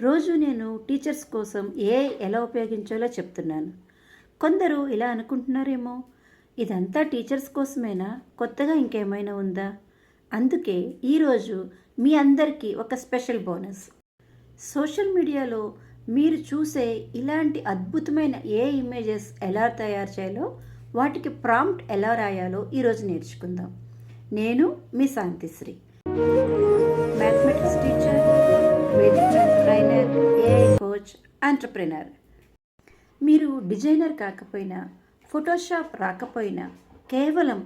రోజు నేను టీచర్స్ కోసం ఎలా ఉపయోగించాలో చెప్తున్నాను. కొందరు ఇలా అనుకుంటున్నారేమో, ఇదంతా టీచర్స్ కోసమేనా, కొత్తగా ఇంకేమైనా ఉందా? అందుకే ఈరోజు మీ అందరికీ ఒక స్పెషల్ బోనస్. సోషల్ మీడియాలో మీరు చూసే ఇలాంటి అద్భుతమైన ఇమేజెస్ ఎలా తయారు చేయాలో, వాటికి ప్రాంప్ట్ ఎలా రాయాలో ఈరోజు నేర్చుకుందాం. నేను మీ Shantishri, mathematics teacher, Vedic trainer, AI coach, entrepreneur. మీరు డిజైనర్ కాకపోయినా, ఫోటోషాప్ రాకపోయినా, కేవలం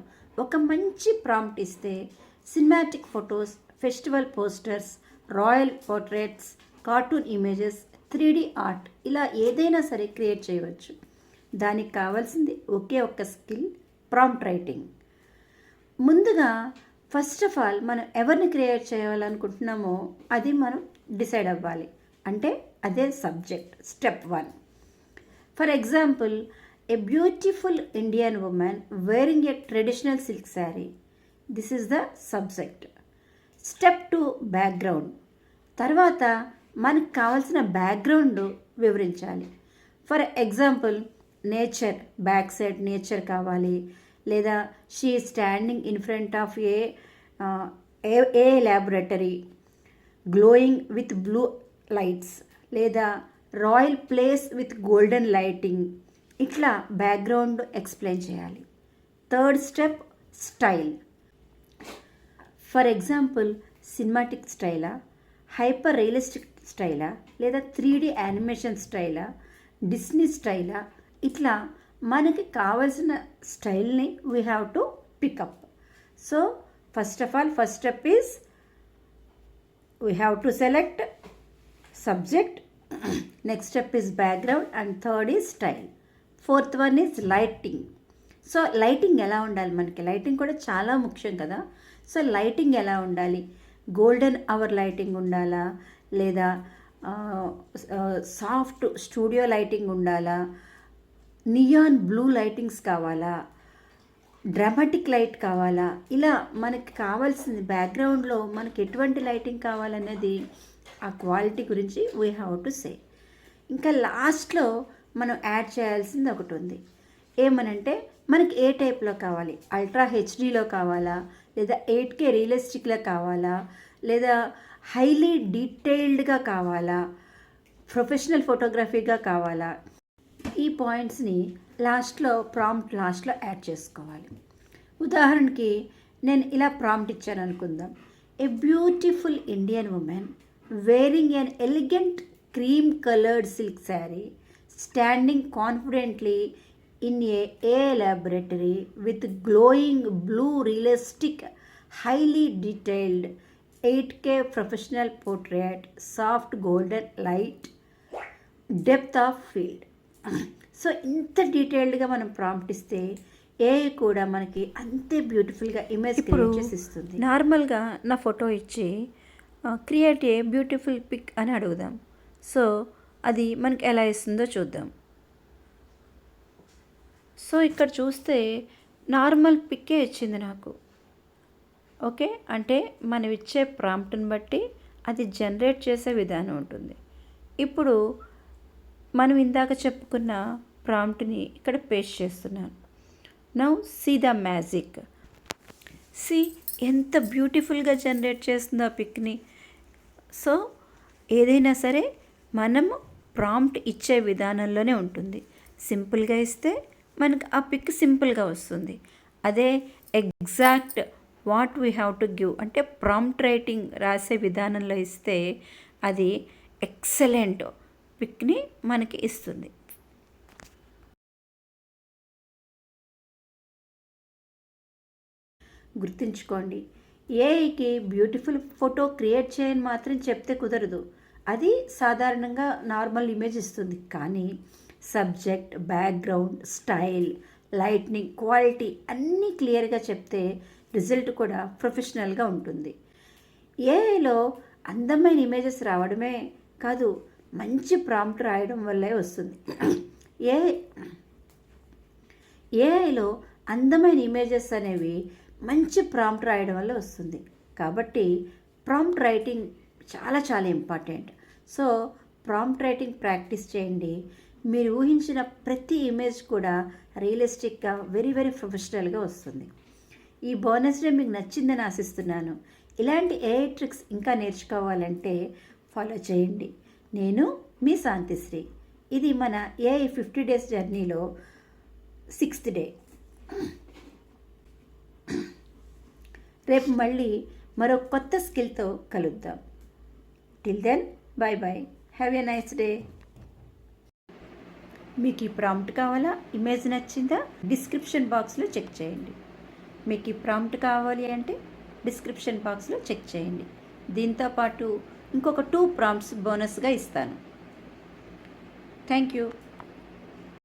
ఒక మంచి ప్రాంప్ట్ ఇస్తే cinematic photos, festival posters, royal portraits, cartoon images, 3D art ఇలా ఏదైనా సరే క్రియేట్ చేయవచ్చు. దానికి కావాల్సింది ఒకే ఒక్క స్కిల్, ప్రాంప్ట్ రైటింగ్. ముందుగా ఫస్ట్ ఆఫ్ ఆల్ మనం ఎవరిని క్రియేట్ చేయాలనుకుంటున్నామో అది మనం డిసైడ్ అవ్వాలి. అంటే అదే subject. Step 1. For example, a beautiful Indian women wearing a traditional silk sari. This is the subject. Step 2, background. తర్వాత మనకు కావాల్సిన బ్యాక్గ్రౌండ్ వివరించాలి. For example, nature, back side nature కావాలి, లేదా she standing in front of a laboratory glowing with blue lights, లేదా royal place with golden lighting. ఇట్లా background explain చేయాలి. Third step, style. For example, cinematic స్టైలా, hyper realistic స్టైలా, లేదా 3D animation స్టైలా, Disney స్టైలా, ఇట్లా మనకి కావలసిన స్టైల్ని we have to pick up. So first of all, first step is we have to select subject. Next step is background and third is style. Fourth one is lighting. So lighting ఎలా ఉండాలి, మనకి lighting కూడా చాలా ముఖ్యం కదా. So lighting ఎలా ఉండాలి? Golden hour lighting ఉండాలా, లేదా సాఫ్ట్ స్టూడియో లైటింగ్ ఉండాలా, నియాన్ బ్లూ లైటింగ్స్ కావాలా, డ్రామాటిక్ లైట్ కావాలా, ఇలా మనకి కావాల్సింది బ్యాక్గ్రౌండ్లో మనకి ఎటువంటి లైటింగ్ కావాలన్నది ఆ క్వాలిటీ గురించి వీ హ్యావ్ టు సే. ఇంకా లాస్ట్లో మనం యాడ్ చేయాల్సింది ఒకటి ఉంది. ఏమనంటే మనకి ఏ టైప్లో కావాలి, అల్ట్రా హెచ్డీలో కావాలా, లేదా 8K రియలిస్టిక్లో కావాలా, లేదా హైలీ డీటెయిల్డ్గా కావాలా, ప్రొఫెషనల్ ఫోటోగ్రఫీగా కావాలా. ఈ పాయింట్స్ని ప్రాంప్ట్ లాస్ట్లో యాడ్ చేసుకోవాలి. ఉదాహరణకి నేను ఇలా ప్రాంప్ట్ ఇచ్చాను అనుకుందాం. A beautiful Indian women wearing an elegant cream coloured silk sari standing confidently in a laboratory with glowing blue realistic highly detailed 8K professional portrait, soft golden light, depth of field. So ఇంత డీటెయిల్డ్గా మనం prompt ఇస్తే AI కూడా మనకి అంతే బ్యూటిఫుల్గా image create చేసి ఇస్తుంది. నార్మల్గా నా ఫోటో ఇచ్చి క్రియేట్ ఏ బ్యూటిఫుల్ పిక్ అని అడుగుదాం. సో అది మనకి ఎలా ఇస్తుందో చూద్దాం. సో ఇక్కడ చూస్తే నార్మల్ పిక్కే ఇచ్చింది నాకు. ఓకే, అంటే మనం ఇచ్చే ప్రాంప్ట్ని బట్టి అది జనరేట్ చేసే విధానం ఉంటుంది. ఇప్పుడు మనం ఇందాక చెప్పుకున్న ప్రాంప్ట్ని ఇక్కడ పేస్ట్ చేస్తున్నాను. Now see the magic. See ఎంత బ్యూటిఫుల్గా జనరేట్ చేస్తుందో ఆ పిక్ని. సో ఏదైనా సరే మనము ప్రాంప్ట్ ఇచ్చే విధానంలోనే ఉంటుంది. సింపుల్గా ఇస్తే మనకు ఆ పిక్ సింపుల్గా వస్తుంది. అదే exact what we have to give అంటే ప్రాంప్ట్ రైటింగ్ రాసే విధానంలో ఇస్తే అది ఎక్సలెంట్ పిక్ని మనకి ఇస్తుంది. గుర్తుంచుకోండి, ఏఐకి బ్యూటిఫుల్ ఫోటో క్రియేట్ చేయని మాత్రం చెప్తే కుదరదు. అది సాధారణంగా నార్మల్ ఇమేజ్ ఇస్తుంది. కానీ subject, background, style, lightning, quality అన్నీ క్లియర్గా చెప్తే రిజల్ట్ కూడా ప్రొఫెషనల్గా ఉంటుంది. ఏఐలో అందమైన ఇమేజెస్ రావడమే కాదు, మంచి ప్రాంప్ట్ రాయడం వల్లే వస్తుంది. ఏఐలో అందమైన ఇమేజెస్ అనేవి మంచి ప్రాంప్ట్ రాయడం వల్ల వస్తుంది. కాబట్టి ప్రాంప్ట్ రైటింగ్ చాలా చాలా important. So prompt writing practice చేయండి. మీరు ఊహించిన ప్రతి ఇమేజ్ కూడా రియలిస్టిక్గా వెరీ వెరీ ప్రొఫెషనల్గా వస్తుంది. ఈ బోనస్ డే మీకు నచ్చిందని ఆశిస్తున్నాను. ఇలాంటి ఏఐ ట్రిక్స్ ఇంకా నేర్చుకోవాలంటే ఫాలో చేయండి. నేను మీ శాంతిశ్రీ. ఇది మన ఏఐ 50 డేస్ జర్నీలో 6th డే. రేపు మళ్ళీ మరో కొత్త స్కిల్తో కలుద్దాం. Till then bye bye. Have a nice day. మీకు ఈ ప్రాంప్ట్ కావాలా? ఇమేజ్ నచ్చిందా? డిస్క్రిప్షన్ బాక్స్లో చెక్ చేయండి. మీకు ఈ ప్రాంప్ట్ కావాలి అంటే డిస్క్రిప్షన్ బాక్స్లో చెక్ చేయండి. దీంతోపాటు ఇంకొక 2 ప్రాంప్ట్స్ బోనస్గా ఇస్తాను. Thank you.